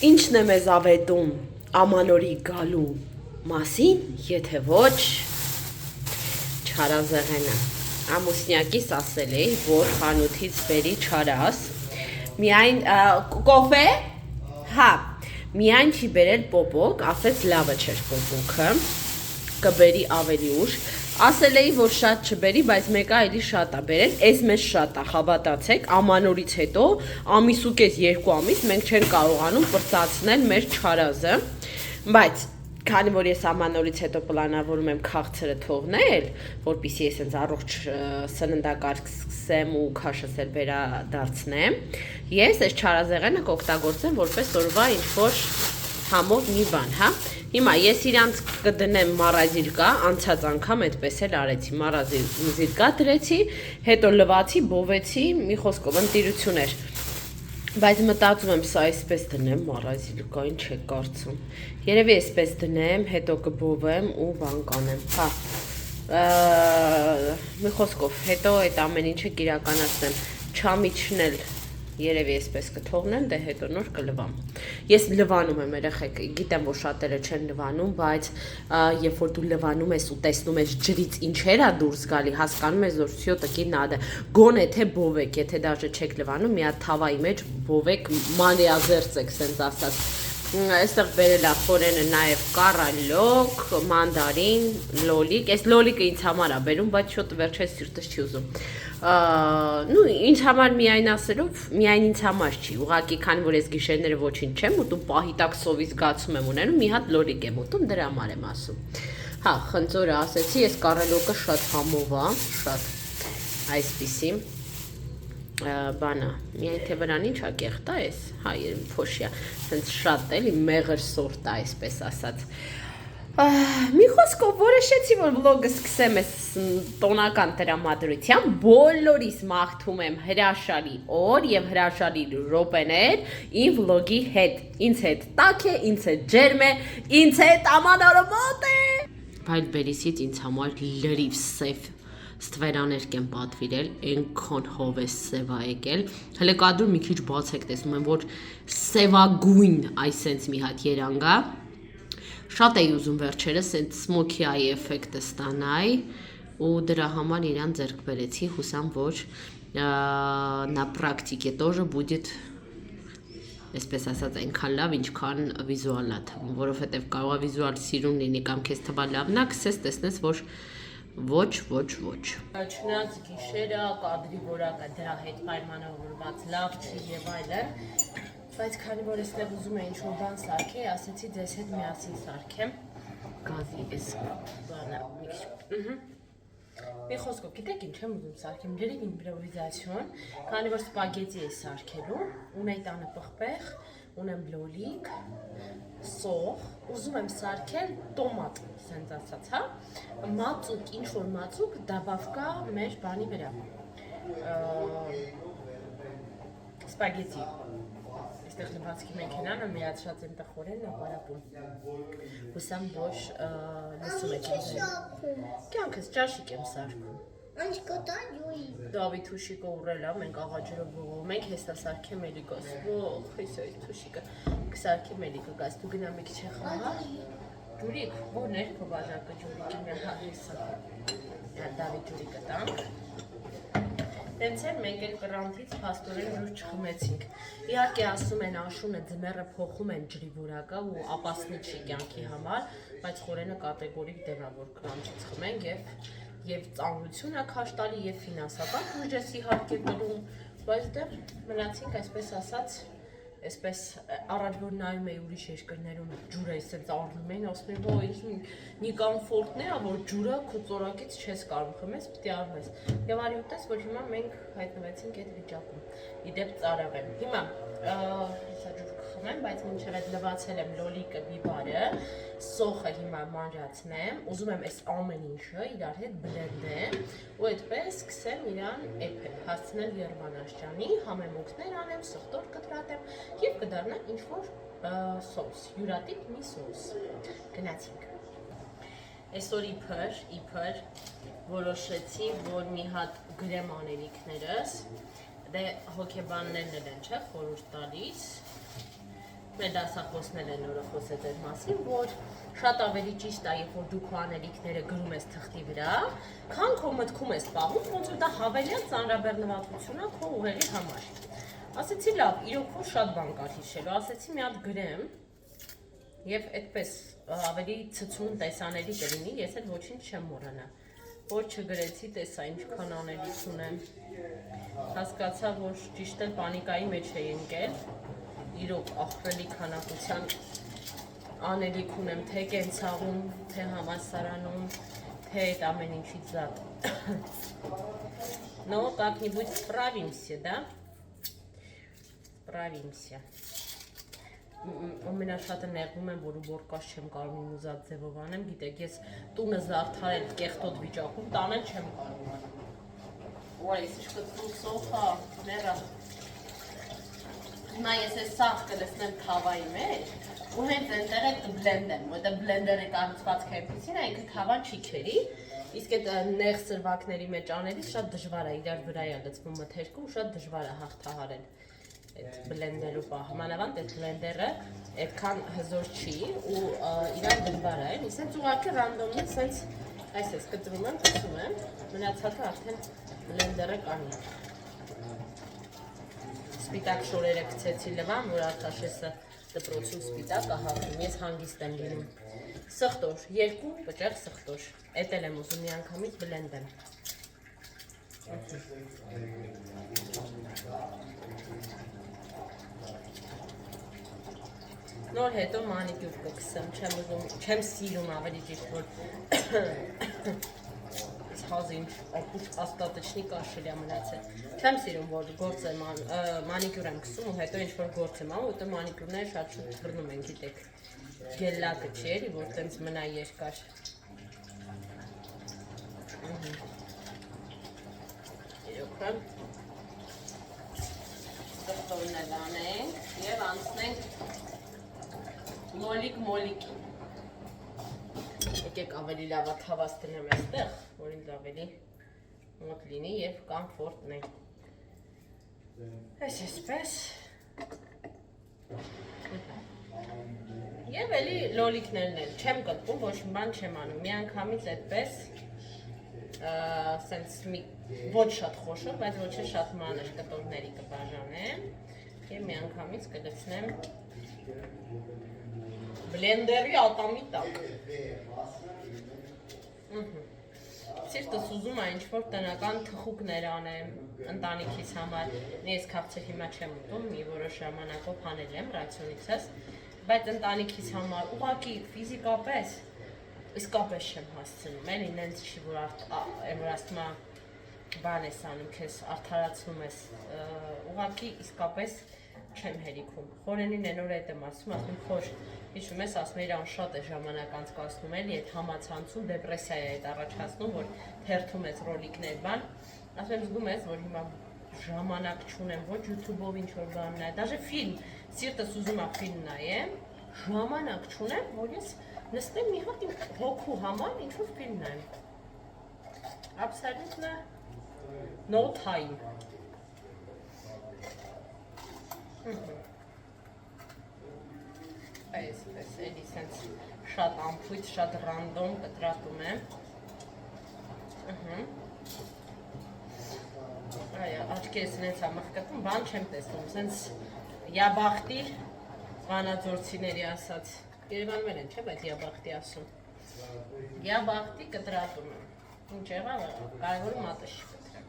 Ինչն է մեզ ավետում ամանորի գալու մասին, եթե ոչ չարազեղենը։ Ամուսնյակիս ասել էի, որ խանութից բերի չարազ, միայն կոֆե, հա, միայն չի բերել պոպոկ, ասեց լավը չէր պոպոկը, կբերի ավելի ուշ, ասել էի, որ շատ չբերի, բայց մեկը այլի շատ է բերել, այս մեզ շատ է, հավատացեք, ամանորից հետո, ամիս ու կես 2 ամիս, մենք չեն կարողանում պրծացնել մեր չարազը, բայց քանի որ ես ամանորից հետո պլանավորում եմ քաղցրը թողնել, որպեսզի ես ինձ առողջ սննդակարգ սկսեմ ու քաշս էլ վերադարձնեմ, ես այս չարազեղենը կօգտագործեմ որպես օրվա ինչ-որ համով մի բան, հա։ Հիմա ես իրանց կդնեմ մարազիրկա, անցած անգամ այդպես էլ արեցի, մարազիրկա դրեցի, հետո լվացի, բովեցի, մի խոսքով ընտիրություն էր։ Բայց մտածում եմ սա այսպես դնեմ մարազիրկային չեք կարծում։ Երևի այսպես դնեմ, հետո կբովեմ ու բան կանեմ, հա։ Մի խոսքով, հետո այդ ամեն ինչը կիրականացնեմ, չամիջնել երևի այսպես կթողնեմ, դե հետո նոր կլվամ։ Ես լվանում եմ երեխեք, գիտեմ, որ շատերը չեն լվանում, բայց երբ որ դու լվանում ես ու տեսնում ես ջրից ինչեր է դուրս գալի, հասկանում ես, որ всё таки надо։ Գոնե թե բովեք, եթե դաժե չեք լվանում, մի հատ թավայի մեջ բովեք, մանրիազերծեք, սենց ասած։ Այստեղ բերել է խորենը նաև կարալոկ, մանդարին, լոլիկ, այս լոլիկը ինձ համար է բերում, բայց շուտ վերջերս սիրտս չի ուզում։ Ну, ինձ համար միայն ասելով, միայն ինձ համար չի, ուղղակի քանի որ ես գիշերները ոչինչ չեմ ուտում, պահի տակ սովի զգացում եմ ունենում, մի հատ լոլիկ եմ ուտում, դրա համար եմ ասում։ Հա, խնձորը ասեցի, ես կարալոկը շատ համով է, շատ այսպիսի բանա, միայն թե վրան ինչ է կեղտ է էս, հա, փոշիա, սենց շատ էլի մեղր սորտ է, այսպես ասած։ Մի խոսքով որոշեցի, որ վլոգը սկսեմ ես տոնական տրամադրությամբ, բոլորիս մաղթում եմ հրաշալի օր և հրաշալի րոպեներ իմ վլոգի հետ, ինձ հետ տաք է, ինձ հետ ջերմ է, ինձ հետ ամանորը մոտ է։ Բայց բերիսից ինձ համար լրիվ սև ստվերաներ կեմ պատվիրել, ենքոն հով է սև է եկել, հլը կադրում մի քիչ բաց եք տեսնում եմ, որ սևագույն այսենց մի հատ երանգա, շատ էի ուզում վերջերս այդ սմոքի այի էֆեկտը ստանայի ու դրա համար իրան ձեռք բերեցի, հուսամ, որ на практике тоже будет, այսպես ասած, այնքան լավ, ինչքան վիզուալա թվում, որովհետև կարող է վիզուալ սիրուն լինի կամ քեզ թվա լավն է, քսես տեսնես, որ ոչ։ Չնայած գիշերը կադրի որակը դրա հետ պայմանավորված լավ չի եւ այլն, բայց քանի որ ես ուզում եմ ինչ-որ բան սարքել, ասեցի ձեզ հետ միասին սարքեմ գազի էս բանը մի քիչ։ Մի խոսքով, գիտեք ինչ եմ ուզում սարքեմ, լրիվ իմպրովիզացիոն, քանի որ սպագետի է սարքելու, ունեի տանը պղպեղ, ունեմ լոլիկ, սող, ուզում եմ սարքել տոմատ, սենց ասած, հա, մածուկ, ինչ-որ մածուկ, դաբավկա մեր բանի վրա, սպագետի, այստեղ լվացքի մեքենանը միացրած եմ տխորեն ապարապում, հուսամ որ լսում եք ինձ, կյանքս ճաշիկ եմ սարքում, Դավիթ թուշիկը ուռել է, մենք աղաջրով ողողում ենք, հեսա սարքեմ էլի գաս, խույս այդ թուշիկը, կսարքեմ էլի կգաս, դու գնա մի քիչ է խաղա, ջուրիկ, որն էր քո բաժակը ջուրիկի մի հատ հեսա, Դավիթ ջուրիկը տանք, տենց էլ մենք էլ կրանթից փաստորեն ջուր չխմեցինք, իհարկե ասում են աշունը ձմեռը փոխում են ջրի որակը ու ապասնի չի կյանքի համար, բայց խորենը կատեգորիկ դեմ է, որ կրանչից խմենք և ծանրությունը քաշ տալի և ֆինանսական ուժես իհարկե կրում, բայց դեռ մնացինք այսպես ասած, այսպես առաջ որ նայում էի ուրիշ երկրներում ջուրը այսպես առնում էին, ասում էին, որ մի կոմֆորտն է, որ ջուրը քո ծորակից չես կարող խմես, պիտի առնես։ Եվ արի ուտես, որ հիմա մենք հայտնվեցինք այդ վիճակում։ Իդեպ ծարավ եմ։ Հիմա հեսա ջուր կխմեմ, բայց մինչև այդ լվացել եմ լոլիկը, բիբարը, սոխը հիմա մանրացնեմ, ուզում եմ այս ամեն ինչը իրար հետ բլենդեմ ու այդպես սկսեմ իրան էփել, հասցնել Երևանաշճանի, համեմունքներ անեմ, սխտոր կտրատեմ և կդառնա ինչ-որ սոս, յուրատիպ մի սոս, գնացինք։ Այսօր իբր որոշեցի, որ մի հատ գրեմ անելիքներս, դե հոգեբաններն են չէ, խորհուրդ տալիս, Մեր դասախոսներն են նորը խոսեց այդ մասին, որ շատ ավելի ճիշտ է, երբ որ դու քո անելիքները գրում ես թղթի վրա, քան քո մտքում ես պահում, ոնց որ դա հավելյալ ծանրաբեռնվածություն է քո ուղերի համար։ Ասեցի լավ, իրոք որ շատ բան կար հիշելու, ասեցի մի հատ գրեմ եւ այդպես ավելի ցցուն տեսանելի կլինի, ես էլ ոչինչ չեմ մոռանա։ Որ չգրեցի, տեսա ինչքան անելիք ունեմ։ Հասկացա, որ ճիշտ էլ պանիկայի մեջ էի ընկել։ Իրոք ահռելի քանակության անելիք ունեմ, թե կենցաղում, թե համալսարանում, թե այդ ամեն ինչից զատ։ Но как-нибудь справимся, да? Справимся. Ամենաշատը նեղվում եմ, որ ուբորկաշ չեմ կարող ուզած ձևով անեմ, գիտեք, ես տունը զարդարել կեղտոտ վիճակում, տանել չեմ կարող։ Ой, слишком սոխա, ներա։ Հիմա ես այս սաղ կլսնեմ թավայի մեջ, ու հենց այնտեղ էլ կբլենդեմ, որտեղ բլենդերը կառուցվածք է այնպիսին, այնքը թավան չի քերի, իսկ այդ նեղ սրվակների մեջ անելիս շատ դժվար է, իրար վրա է լցվում մթերքը ու շատ դժվար է հաղթահարել այդ բլենդերու պահ, մանավանդ այդ բլենդերը այդքան հզոր չի ու իրար դժվար է, իսենց ուղղակի ռանդոմնի սենց այս կտրում եմ, փսում եմ, մնացածը արդեն բլենդերը կանի։ Սպիտակ շորերը գցեցի լվան, որ Արտաշեսը դպրոցում սպիտակ ահաղում, ես հանգիստ եմ լինում։ Սխտոր, երկու պճեղ սխտոր, էդ էլ եմ ուզում մի անգամից բլենդեմ։ Նոր հետո մանիկյուր կգցեմ, չեմ սիրում ավելի ճիշտ, որ հազինչ ապուշ աստատիչնի կաշելի է մնացել։ Չեմ սիրում, որ գործ եմ մանիկյուր եմ գցում ու հետո ինչ-որ գործ եմ անում, հետո մանիկյուրները շատ շուտ թռնում են, գիտեք, գելլակը չի էլի, որ տենց մնա երկար։ Իրոքը սխտորն էլ անենք և անցնենք մոլիկ-մոլիկին։ Եկեք ավելի լավա թավաս տնեմ այստեղ, որ ինձ ավելի մոտ լինի և կամֆորտն է։ Այս էսպես։ Եվ էլի լոլիկներն էլ չեմ կտվում, ոչ մի բան չեմ անում, մի անգամից այդպես, սենց ոչ շատ խոշոր, բայց ոչ է շատ մանր կտորների կբաժանեմ և մի անգամից կլցնեմ բլենդերի ատամի տակ։ Սիրտս ուզում է ինչ-որ տնական թխուկներ անեմ ընտանիքիս համար, ես քաղցր հիմա չեմ ուտում, մի որոշ ժամանակով հանել եմ ռացիոնիցս, բայց ընտանիքիս համար ուղղակի ֆիզիկապես իսկապես չեմ հասցնում, էլի նենց չի, որ ասում է բան ես անում, քեզ արդարացնում ես, ուղղակի իսկապես չեմ հերիքում, խորենին են օր էդ եմ ասում խոր, հիշում ես, ասում է իրան շատ է ժամանակ անցկացնում էլի, այդ համացանցում դեպրեսիա է այդ առաջացնում, որ թերթում ես ռոլիկներ բան, ասում եմ զգում ես, որ հիմա ժամանակ չունեմ, ոչ YouTube-ով ինչ-որ բան նայ, դաժե ֆիլմ, սիրտս ուզում է ֆիլմ նայեմ, ժամանակ չունեմ, որ ես նստեմ մի հատ իմ հոգու համար ինչ-որ ֆիլմ նայեմ, absolutely no time։ Այսպես էլի սենց շատ ամփույթ, շատ ռանդոմ կտրատում եմ։ Աչքերս սենց ամխկտում, բան չեմ տեսնում, սենց յաբախտի վանաձորցիների ասած, Երևանում են չէ, բայց յաբախտի ասում։ Յաբախտի կտրատում եմ, ինչ եղավ, կարևորը մատը չի կտրեմ։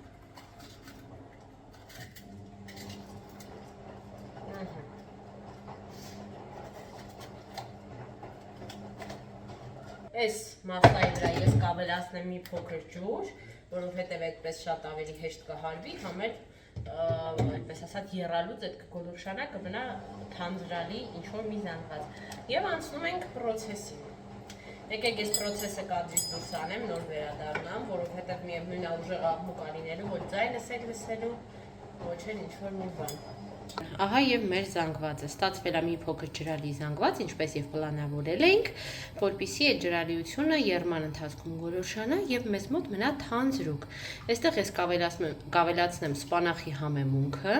Այս մաստայի վրա ես կավելացնեմ մի փոքր ջուր, որովհետև այդպես շատ ավելի հեշտ կհարվի, համ էլ այդպես ասած եռալուց այդ կգոլորշանա կմնա թանձրալի ինչ-որ մի զանգված։ Եվ անցնում ենք պրոցեսին։ Եկեք ես պրոցեսը կադրից դուրս անեմ, նոր վերադառնամ, որովհետև միևնույն է ուժեղ աղմուկ ա լինելու, ոչ ձայնս եք լսելու, ոչ էլ ինչ-որ մի բան։ Ահա եւ մեր զանգվածը ստացվել է մի փոքր ջրալի զանգված, ինչպես եւ պլանավորել էինք, որպեսզի այդ ջրալիությունը եռման ընթացքում գոլորշանա եւ մեզ մոտ մնա թանձրուկ։ Այստեղ ես կավելացնեմ սպանախի համեմունքը,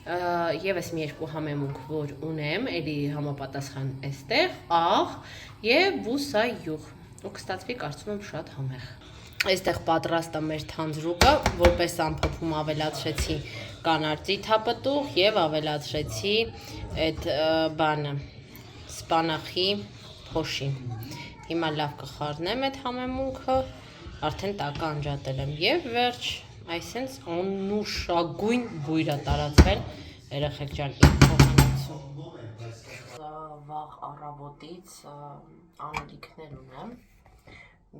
Եվս մի երկու համեմունք, որ ունեմ, էլի համապատասխան էստեղ, աղ և բուսա յուղ, ու կստացվի կարծում եմ շատ համեղ։ Այստեղ պատրաստը մեր թանձրուկը, որպես ամփոփում ավելացրեցի կանար ծիթապտուղ և ավելացրեցի այդ բանը, սպանախի փոշին։ Հիմա լավ կխառնեմ այդ համեմունքը, արդեն տակը անջատել եմ և վերջ, այսենց անուշագույն բույր է տարածվել, երեխեք ջան, իմ փոխանցում։ Վաղ առավոտից անելիքներ ունեմ,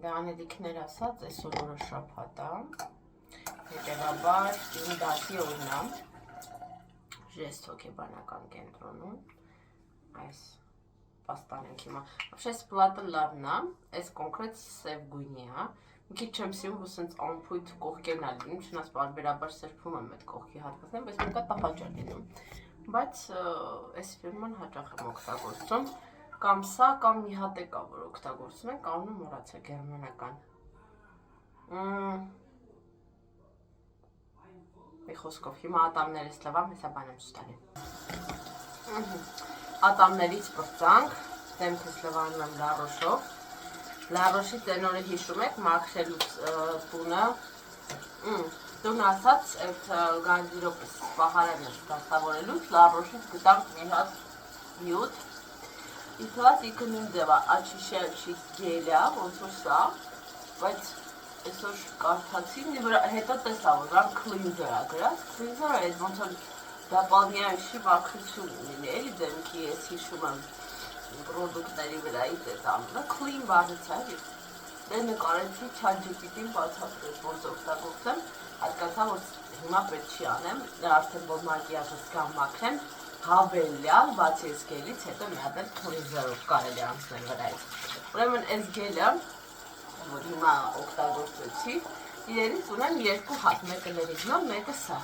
դա անելիքներ ասած, այսօր օրը շաբաթ է, հետևաբար 9 դասի օրն է, ժեստ հոգեբանական կենտրոնում, այս պաստան ենք հիմա, ապշես պլատը լավն է, այս կոնկրետ սև գույնի է, մի քիչ չեմ սիրում, որ սենց անփույթ կողքերն է լինում, չնայած պարբերաբար սրբում եմ այդ կողքի հատվածներում, բայց մեկը տապաճ է լինում, բայց այս ֆիրման հաճախ եմ օգտագործում, կամ սա, կամ մի հատ է կա, որ օգտագործում ենք, անունը մոռացա, գերմանական։ Մի խոսքով, հիմա ատամներս լվամ, հեսա բան եմ ստալի։ Ատամներից պրծանք, դեմքս լվանում եմ լարոշով, լարոշի տենորը հիշում եք, մաքրելուց տունը, տուն ասած, այդ գանձիրոպես պահարենը դաստավորելուց, լարոշից գտանք մի հատ յուտ, իքված իքը նույն ձևա, աչիշի գելյա, ոնց որ սա, բայց այսօր կարդացի, հետո տեսա, որ վրան քլինզեր է գրած, քլինզերը այդ ոնց որ դապալնյայში մաքրություն ունի, էլի դեմքի ես հիշում եմ պրոդուկտների վրայից էտ անունը, քլին բառից է, դե նկարեցի ChatGPT-ին բացատրեց, ոնց օգտագործեմ, հասկացա, որ հիմա պետք չի անեմ, արդեն որ մակիաժս կամ մաքրեմ, հավելյալ, բացի այս գելից, հետո մի հատ էլ քլինզերով կարելի անցնել վրայից։ Ուրեմն այս գելը, որ հիմա օգտագործեցի, իրենից ունեմ երկու հատ, մեկը լրիվնով, մեկը սա։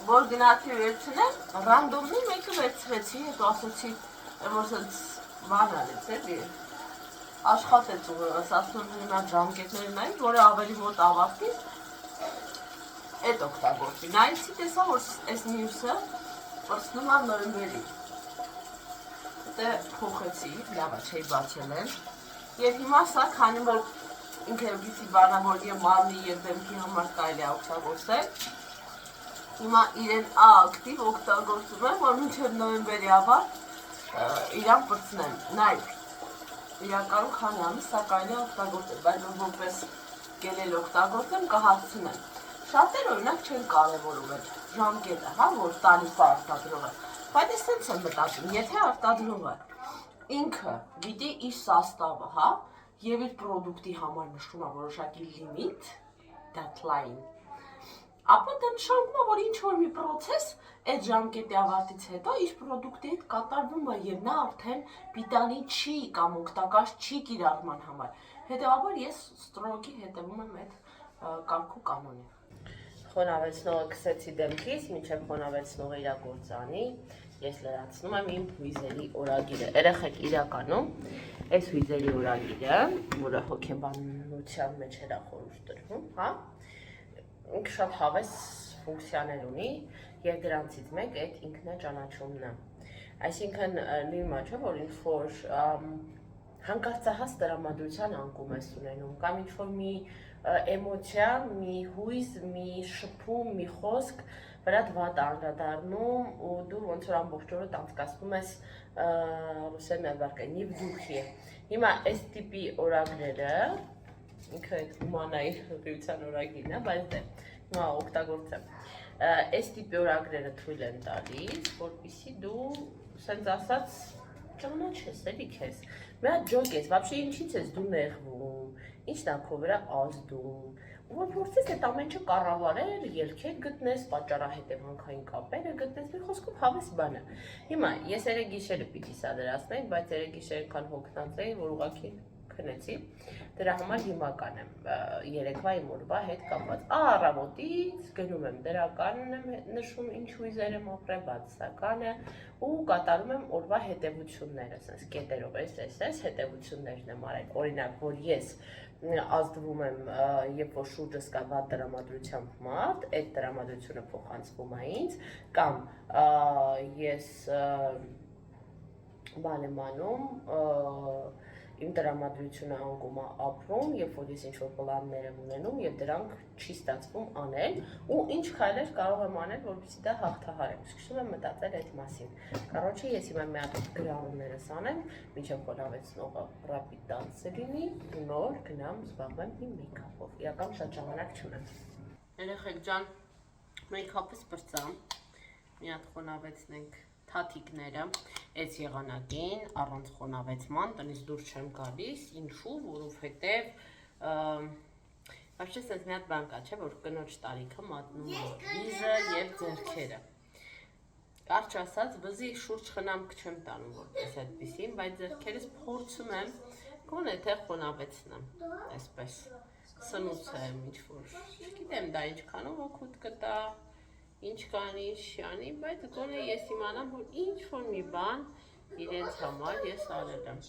Որ գնացի վերցնեմ, ռանդոմնի մեկը վերցրեցի, հետո ասացի, որ սենց բան արեց էլի, աշխատեց ուղեղս, ասում հիմա ժամկետները նայից, որը ավելի մոտ ավարտի, էդ օգտագործի։ Նայեցի տեսա, որ այս մյուսը պրծնում է նոյեմբերի։ Դե փոխեցի, լավա չէի բացել են, և հիմա սա քանի որ ինքը պիտի բանավոր և մարմնի և դեմքի համար կարելի է օգտագործել, հիմա իրեն ակտիվ օգտագործում եմ, որ մինչև նոյեմբերի ավարտ իրան պրծնեմ, նայ, իրականում քանի ամիս սա կարելի է օգտագործել, բայց որպես գելել օգտագործեմ կհասցնեմ։ Շատերը օրինակ չեն կարևորում այդ ժամկետը, հա, որ տալիս է արտադրողը, բայց ես սենց եմ մտածում, եթե արտադրողը ինքը գիտի իր սաստավը, հա, և իր պրոդուկտի համար նշում է որոշակի լիմիտ, deadline, ապա դա նշանակում է, որ ինչ-որ մի պրոցես այդ ժամկետի ավարտից հետո իր պրոդուկտի հետ կատարվում է և նա արդեն պիտանի չի կամ օգտակար չի կիրառման համար։ Հետևաբար ես ստրոգի հետևում եմ այդ կարգու կանոնի։ Խոնավեցնողը քսեցի դեմքից, մինչև խոնավեցնողը իր գործանի, ես լրացնում եմ իմ հույզերի օրագիրը։ Երեխեք իրականում, այս հույզերի օրագիրը, որը հոգեբանության մեջ էր խորհուրդ տրվում, հա, ինքը շատ հավես ֆունկցիաներ ունի և դրանցից մեկ այդ ինքնաճանաչումն է։ Այսինքն նույն մաչը, որ ինչ-որ հանկարծահաս տրամադրության անկում ես ունենում, կամ ինչ-որ մի էմոցիա, մի հույզ, մի շփում, մի խոսք վրատ վատ անդրադառնում ու դու ոնց որ ամբողջ օրը անցկացնում ես ռուսերեն ադվարկը, նի в դուխի։ Հիմա այս տիպի օրագրերը, ինքը այդ ումանայի հղիության օրագիրն է, բայց դե, հիմա օգտագործեմ։ Այս տիպի օրագրերը թույլ են տալիս, որպեսզի դու, սենց ասած, ճանաչես, էլի քեզ։ Մի հատ ջոկ ես, вообще ինչից ես դու նեղվում, ինչն է քո վրա ազդում, ու որ փորձես այդ ամեն ինչը կառավարել, ելքեր գտնես, պատճառահետևանքային կապերը գտնես, մի խոսքով հավես բան է։ Հիմա ես երեկ գիշերը պիտի սա դրացնեի, բայց երեկ գիշեր այնքան հոգնած էի, որ ուղղակի քնեցի, դրա համար հիմական եմ երեկվա իմ օրվա հետ կապված, առավոտից գնում եմ դրականն եմ նշում ինչ հույզեր եմ ապրել, բացականը ու կատարում եմ օրվա հետևությունները, ասես կետերով այս հետևություններն եմ արել, օրինակ, որ ես ազդվում եմ, երբ որ շուրջս կա վատ տրամադրությամբ մարդ, այդ տրամադրությունը փոխանցվում է ինձ, կամ ես բան եմ անում, իմ տրամադրությունը անկում է ապրում, երբ որ ես ինչ-որ պլաններ եմ ունենում և դրանք չի ստացվում անել ու ինչ քայլեր կարող եմ անել, որպեսզի դա հաղթահարեմ, սկսում եմ մտածել այդ մասին։ Կարոջը ես հիմա մի հատ գրառումներս անեմ, մինչև խորավեցնողը ռապիդ տանցը լինի, նոր գնամ զբաղվեմ իմ մեյքափով, իրական շատ ժամանակ չունեմ։ Երեխեք ջան, մեյքափս պրծամ, մի հատ խոնավեցնենք թաթիկները, այս եղանակին, առանց խոնավեցման, տնից դուրս չեմ գալիս, ինչու, որովհետև Вообще sense մի հատ բան կա, չէ, որ կնոջ տարիքը մատնում է վիզը և ձեռքերը։ Կարճ ասած, վզի շուրջ խնամք չեմ տանում որպես այդպիսին, բայց ձեռքերս փորձում եմ գոնե թե խոնավեցնեմ, այսպես սնուցեմ ինչ-որ, չգիտեմ դա ինչքանով օգուտ կտա, ինչ կանի, շանի, բայց գոնե ես իմանամ, որ ինչ-որ մի բան իրենց համար ես արել եմ։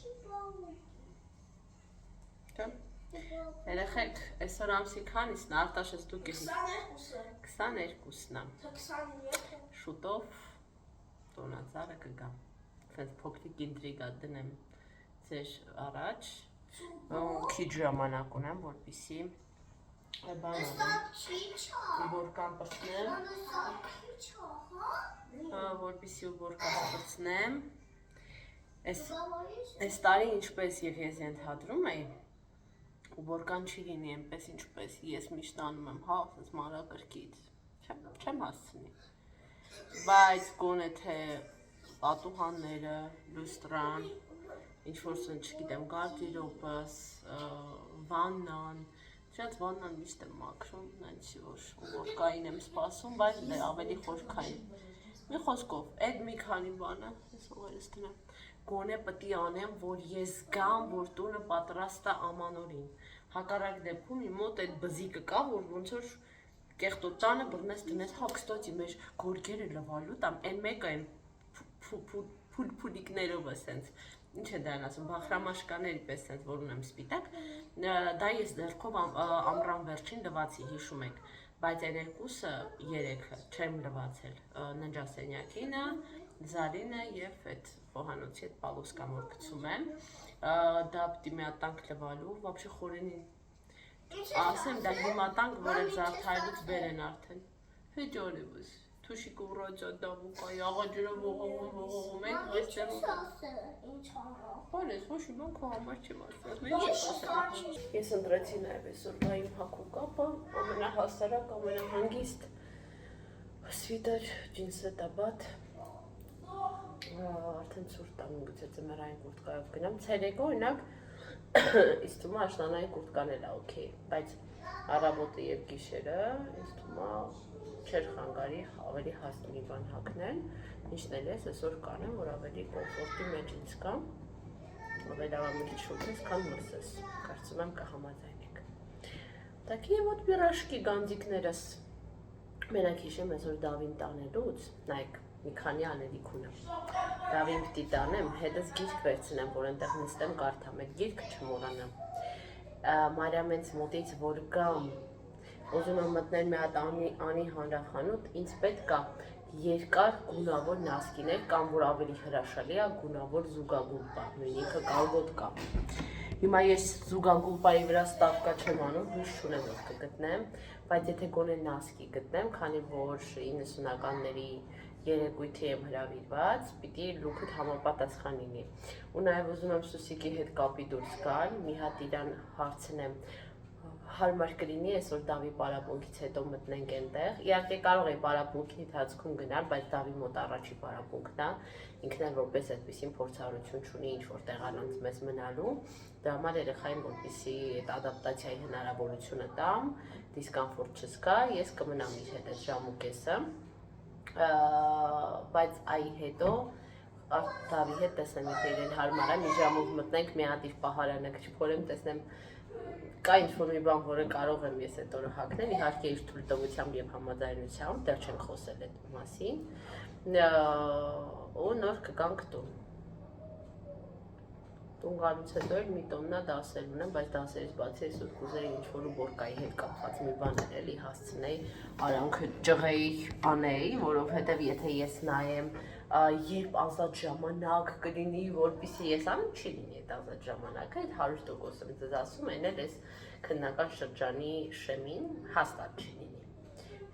Երեխեք, այսօր ամսի քանիսն է, Արտաշես դուք ես 22-ն է, շուտով տոնածառը կգա, սենց փոքրիկ ինտրիգա դնեմ ձեր առաջ, քիչ ժամանակ ունեմ, որպեսզի բան անեմ, ուբորկան պրծնեմ, որպեսզի ուբորկան պրծնեմ, այս տարի ինչպես և ես ենթադրում էի, ուբորկան չի լինի այնպես ինչպես ես միշտ անում եմ, հա, ասես մանրակրկիտ, չեմ հասցնի, բայց գոնե թե պատուհանները, լուստրան, ինչ-որ սն չգիտեմ, գարդիրոբս, վաննան, Շատ վաննան միշտ եմ մաքրում, նայցի որ ուբորկային եմ սպասում, բայց դե ավելի խորքային։ Մի խոսքով, այդ մի քանի բանը, ես ողերս դնեմ, գոնե պտի անեմ, որ ես գամ, որ տունը պատրաստ է ամանորին։ Հակառակ դեպքում իմ մոտ այդ բզիկը կա, որ ոնց որ կեղտոտ տանը բռնես դնես, հա, կստոցի մեր գորգերը լվալու տամ, այն մեկը այն փուլիկներով է սենց, ինչ է դրան ասում, բախրամաշկաների պես սենց, որ ունեմ սպիտակ, դա ես ձեռքով ամռան վերջին լվացի, հիշում եք, բայց այն երկուսը երեքը չեմ լվացել, ննջասենյակինը, Զարինը և այդ խոհանոցի այդ պալուսկան որ գցում եմ, դա պտի մի հատ տանք լվալու, վաբշե խորենին, ասեմ դա հիմա տանք, որ այդ զարդարելուց բեր են արդեն, հեջորևս, թուշիկ ուռոջա դավուկա, աղաջուրը ողողում ենք, բայց ինչ անհա։ Բարես, ոչ իմ քո համար չեմ ասել։ Ես ընտրեցի նաև այսօրվա իմ հագու կապը, ամենահասարակ, ամենահանգիստ սվիտեր, ջինսը տաբատ, արդեն ցուրտ տանում գուցե ձմեռային կուրտկայով գնամ, ցերեկը օրինակ ինձ թվում է աշնանային կուրտկան էլ է օքեյ, բայց առավոտը և գիշերը ինձ թվում է չէր խանգարի ավելի հաստ մի բան հագնել, ինչն էլ ես այսօր կանեմ, որ ավելի կոմֆորտի մեջ ինձ կամ, ավելի ավամիլի շուտես, քան մրսես, կարծում եմ կհամաձայնեք։ Такие вот пирожки գանձիկներս, մենակ հիշեմ այսօր Դավին տանելուց, նայք, մի քանի անելիք ունեմ, Դավին պտի տանեմ, հետս գիրք վերցնեմ, որ այնտեղ նստեմ կարդամ, այդ գիրքը չմոռանամ, Մարիամենց մոտից որ գամ, ուզում եմ մտնել մի հատ անի հանրախանութ, ինձ պետք է երկար գունավոր նասկիներ կամ որ ավելի հրաշալի է գունավոր զուգագուլպա, նույնիքը կալգոտկա։ Հիմա ես զուգագուլպայի վրա ստավկա չեմ անում, հույս չունեմ որ կգտնեմ, բայց եթե գոնե նասկի գտնեմ, քանի որ 90-ականների երեկույթի եմ հրավիրված, պիտի լուքդ համապատասխան լինի։ Ու նաև ուզում եմ Սուսիկի հետ կապի դուրս գալ, մի հատ իրան հարցնեմ, հարմար կլինի այսօր Դավի պարապմունքից հետո մտնենք այնտեղ, իհարկե կարող է պարապմունքի ընթացքում գնալ, բայց Դավի մոտ առաջի պարապմունքն է, ինքն էլ որպես այդպիսին փորձառություն չունի ինչ-որ տեղանանց մեզ մնալու, դրա համար երեխային որպեսզի այդ ադապտացիայի հնարավորությունը տամ, դիսկոմֆորտ չզգա, ես կմնամ իր հետ այդ ժամ ու կեսը, բայց այ հետո Արտավի հետ տեսնեմ, եթե իրեն հարմար է, մի ժամով մտնենք, մի հատ իր պահարանը քչփորեմ, տեսնեմ կա ինչ-որ մի բան, որը կարող եմ ես այդ օրը հագնել, իհարկե իր թույլտվությամբ եւ համաձայնությամբ, դեռ չենք խոսել այդ մասին, ու նոր կգանք տուն։ Տուն գալուց հետո էլ մի տոննա դասեր ունեմ, բայց դասերից բացի ես ուր կուզեի ինչ-որ բորկայի հետ կապված մի բաներ էլի հասցնեի, արանքը ջղեի, անեի, որովհետև եթե ես նայեմ, երբ ազատ ժամանակ կլինի, որպեսզի ես անում, չի լինի այդ ազատ ժամանակը, այդ 100% եմ ձեզ ասում, այն էլ ես քննական շրջանի շեմին հաստատ չի լինի։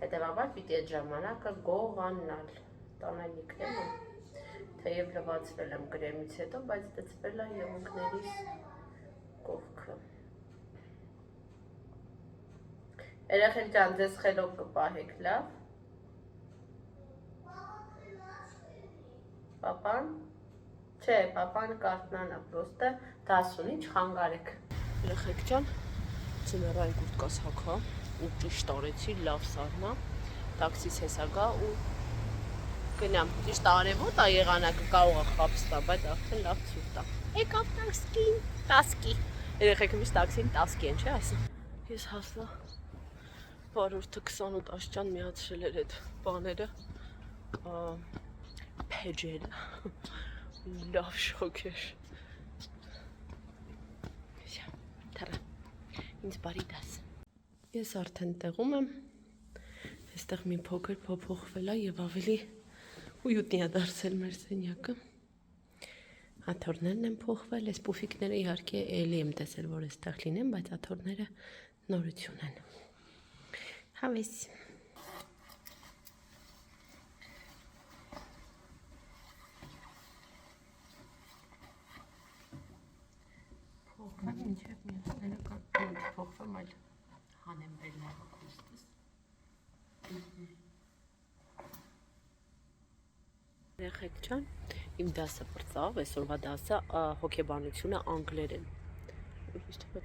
Հետևաբար պիտի այդ ժամանակը գողանալ, տանալիքն եմ, թեև լվացվել եմ գրեմից հետո, բայց դծվել է եղունգներիս կողքը։ Երեխեք ջան, ձեզ խելոք կպահեք, լավ։ Պապան, չէ, պապան կարտնան է, պրոստը դասունի չխանգարեք։ Երեխեք ջան, ձմեռային կուրտկաս հագա, ու ճիշտ արեցի, լավ սարմա, տաքսիս հեսա գա ու գնամ, ճիշտ արևոտ է եղանակը կարող է խապս տա, բայց արդեն լավ ցուրտ է։ Եկավ տասկին, տասկի։ Երեխեքը միշտ տաքսին տասկի են, չէ՞ ասում։ Ես հասա վարորդը 28 աստիճան միացրել էր այդ բաները, փեջերը, լավ շոկ էր։ Թռա, ինձ բարի դաս։ Ես արդեն տեղում եմ, այստեղ մի փոքր փոփոխվել է և ավելի ույուտնի է դարձել մեր սենյակը, աթոռներն են փոխվել, այս պուֆիկները իհարկե էլի եմ տեսել, որ այստեղ լինեն, բայց աթոռները նորություն են։ Հավես։ Փոխվել մինչև մյուսները կան, փոխվել, այլ հանեմ բերնավը կուստս։ Երեխեք ջան, իմ դասը պրծավ, այսօրվա դասը հոգեբանությունը անգլերեն։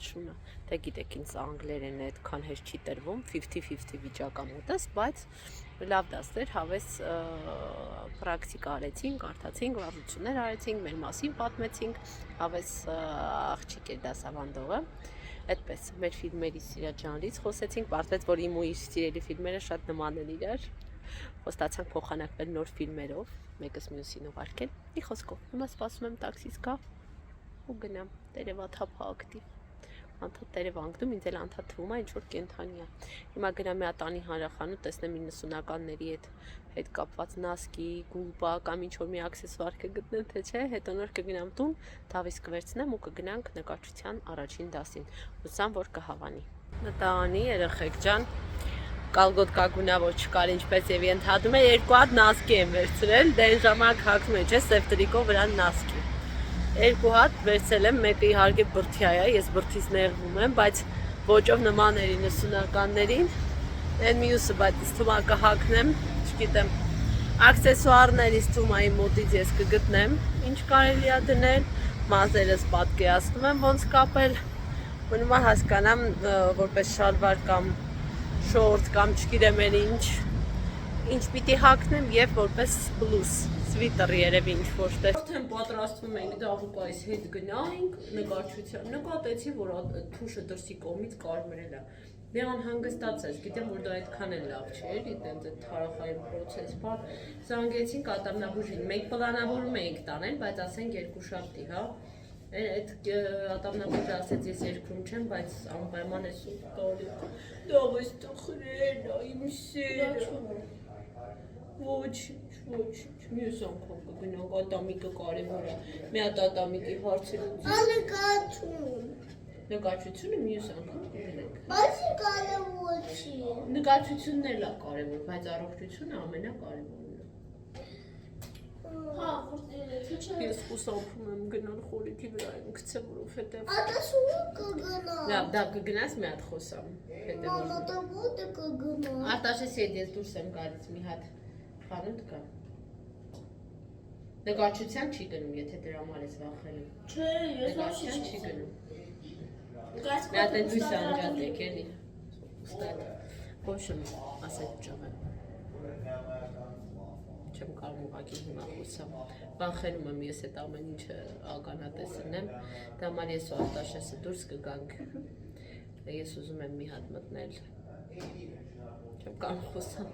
Շունը, դե գիտեք ինձ անգլերեն է այդքան հեշտ չի տրվում, 50-50 վիճակամուտս, բայց լավ դասներ, հավես պրակտիկա արեցինք, կարդացինք, վարժություններ արեցինք, մեր մասին պատմեցինք, հավես աղջիկ էր դասավանդողը, այդպես մեր ֆիլմերի սիրաժանրից խոսեցինք, պարզվեց, որ իմ ու իր սիրելի ֆիլմերը շատ նման են իրար, խոստացանք փոխանակվել նոր ֆիլմերով, մեկս մյուսին ուղարկել, մի խոսքով, հիմա սպասում եմ տաքսիս գա ու գնամ, տերևաթափ ակտիվ, անդադ տերև անգնում, ինձ էլ անդադ թվում է, ինչ-որ կենթանի է, հիմա գնամ մի հատ անի հանրախանութ, տեսնեմ 90-ականների հետ կապված նասկի, գուլպա կամ ինչ-որ մի աքսեսուար կգտնեմ, թե չէ, հետո նոր կգնամ տուն, դավիս կվերցնեմ ու կգնանք նկարչության առաջին դասին, հուսամ, որ կհավանի։ Մտանի, երեխեք ջան, կալգոտկա գունա, որ չկար ինչպես եւ ենթադրում է, երկու հատ նասկի եմ վերցրել, դե այն ժամանակ հագնում է, չէ, սև տրիկով վրան նասկի։ Երկու հատ վերցրել եմ, մեկը իհարկե բրդյա է, ես բրդից նեղվում եմ, բայց ոճով նման էր 90-ականներին, այն մյուսը, բայց ինձ թվում է կհագնեմ, չգիտեմ, աքսեսուարներից թվում է իմ մոտից ես կգտնեմ, ինչ կարելի է դնել, մազերս պատկերացնում եմ ոնց կապել, մնում է հասկանամ, որպես շալվար կամ շորտ կամ չգիտեմ էլ ինչ պիտի հագնեմ եւ որպես բլուզ, սվիտեր երևի ինչ-որ տեղ։ Արդեն պատրաստվում ենք դավուկայից հետ գնայինք նկարչության, նկատեցի, որ թուշը դրսի կողմից կարմրել է։ Մի անհանգստացած, գիտեմ, որ դա այդքան էլ լավ չէ, էլի տենց այդ թարախային պրոցես, բար զանգեցին կատարնաբուժին, մենք պլանավորում էինք տանել, բայց ասենք երկուշաբթի, հա։ Այդ ատամնաբուժը ասեց ես երկրում չեմ, բայց անպայման ես ու տալի, դավ ես տխրեն, իմ սերը, ոչինչ, մյուս անգամ կգնանք, ատամիկը կարևոր է, մի հատ ատամիկի հարցերից նկարչությունը մյուս անգամ կգնենք, բայց կարևոր չի, նկարչությունն էլ է կարևոր, բայց առողջությունը ամենակարևորն է։ Ես խուսափում եմ գնալ խորիքի վրա եմ գցեմ, որովհետև Ատասուը կգնա։ Լավ, դա կգնաս մի հատ խոսամ։ Մամա, դա ո՞տե կգնա։ Արտաշես հետ ես դուրս եմ գալիս մի հատ խանութ կա։ Նկարչության չի գնում, եթե դրա համար ես վախենում։ Չէ, ես նկարչության չի գնում։ Մի հատ են դույս անջատեք էլի։ Ստատ։ Ոչմ, ասեց ճղը։ Չեմ կարող ուղղակի հիմա խոսամ։ Վախենում եմ ես այդ ամեն ինչը ականատեսնեմ։ Դա համար ես ու Արտաշեսը դուրս կգանք։ Ես ուզում եմ մի հատ մտնել։ Չեմ կարող խոսամ։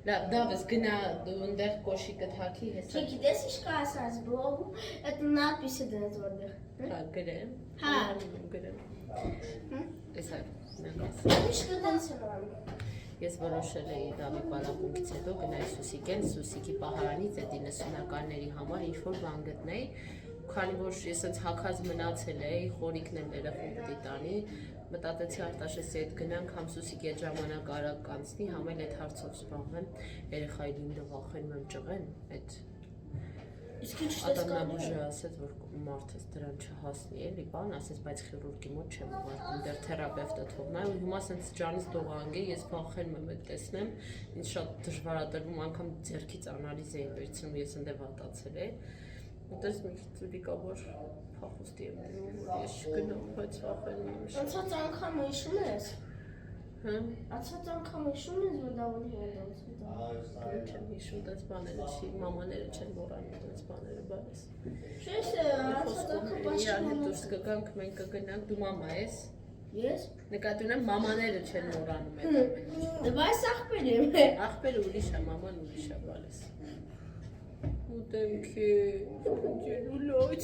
Դավս գնա դու այնտեղ կոշիկը թակի հեսա։ Չէ, գիտես ինչ կա ասած բլոգում, այդ նադպիսը դրած որտեղ։ Հա, գրեմ։ Հա։ Գրեմ։ Էս այ։ Ինչ կդնես նորմալ։ Ես որոշել էի Դավի պարապմունքից հետո գնալ Սուսիկեն, Սուսիկի պահարանից այդ 90-ականների համար ինչ-որ բան գտնեի, քանի որ ես այնց հակած մնացել էի, խորիկն էլ երախում պիտի տանի, մտածեցի Արտաշեսի հետ գնանք, համ Սուսիկի այդ ժամանակ արագ կանցնի, համ էլ այդ հարցով զբաղվեմ, երեխայի լինդը վախենում եմ ճղեն, այդ Իսկ ինչ Ատամնաբուժը ասեց, որ մարդս դրան չհասնի էլի, բան ասեց, բայց խիրուրգի մոտ չեմ ուղարկում, դեռ թերապևտը թողնա, ու հիմա ասենց ջանից դողանգ է, ես վախենում եմ այդ տեսնեմ, ինձ շատ դժվար ա տրվում, անգամ ձեռքից անալիզ էի վերցնում, ես ընդ վատացել է, ուտես մի քիչ ծուրիկավոր փախուստի եմ դնում, որ ես չգնամ, բայց վախենում եմ շատ։ Անցած անգամ հիշում ես։ Հա։ Անցած անգամ հիշում ես, որ Դավոթ հանդոց։ Չեմ հիշում դες բաները չի, մամաները չեն մոռանում դες բաները, բայց Չէ՞, անցած անգամ իրար հետ դուրս կգանք, մենք կգնանք, դու մամա ես։ Ես։ Նկատի ունեմ մամաները չեն մոռանում այդ ամեն ինչ։ Դե բայց ախպեր եմ։ Ախպերը ուրիշ է, մաման ուրիշ է, բալես։ Ուտեմ քե, ջերու լոչ,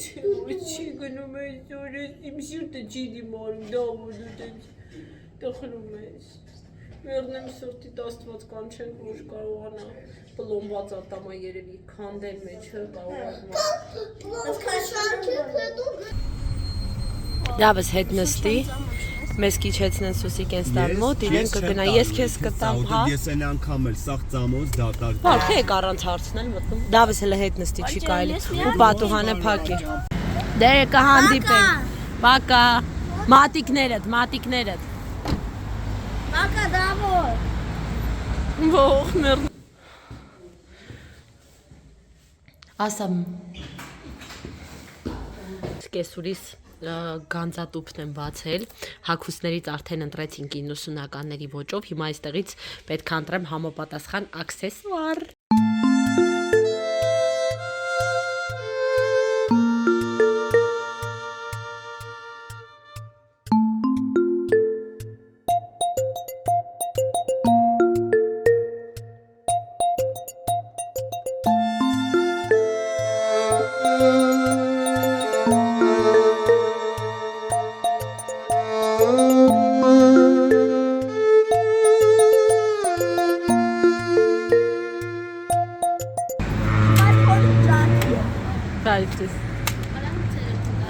չի գնում ես օրես, իմ սիրտը չի դիմանում, դա որ դու տենց տխրում ես։ Մերնեմ սրտի տաստված կանչենք, որ կարողանա պլոմված ատամա երևի քանդել մեջը, կարողանա։ Դավս հետ նստի, մեզ կիչեցնեն Սուսիկեն ստան մոտ, իրեն կգնա, ես քեզ կտամ, հա։ Ես այն անգամ էլ սաղ ծամոց դատարկ։ Բա թե առանց հարցնել մտնում։ Դավս հələ հետ նստի չի կարելի։ Ու պատուհանը փակի։ Դե կհանդիպենք։ Բակա։ Մատիկներդ։ Ակա Դավոթ։ Ող մեռ։ Ասամ։ Կեսուրիս գանձատուփն եմ բացել, հագուստներից արդեն ընտրեցինք 90-ականների ոճով, հիմա այստեղից պետք է ընտրեմ համապատասխան աքսեսուար։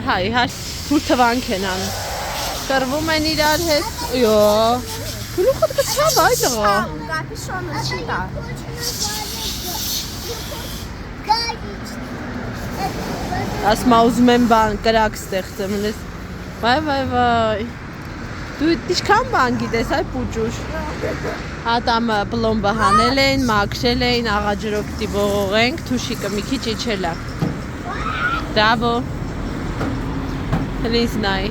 Հայ, հուրթվանք են անում, կրվում են իրար հետ, յո, գլուխդ կցավ այդ աղա։ Գապի շոնը չի տա։ Ասմա ուզում եմ բան, կրակ ստեղծեմ, լես, վայ, դու ինչքան բան գիտես, այ պուճուշ։ Ատամը պլոմբը հանել էին, մաքրել էին, աղաջրով պիտի ողողենք, թուշիկը մի քիչ իջել է։ Դավո։ Հլիս նայ։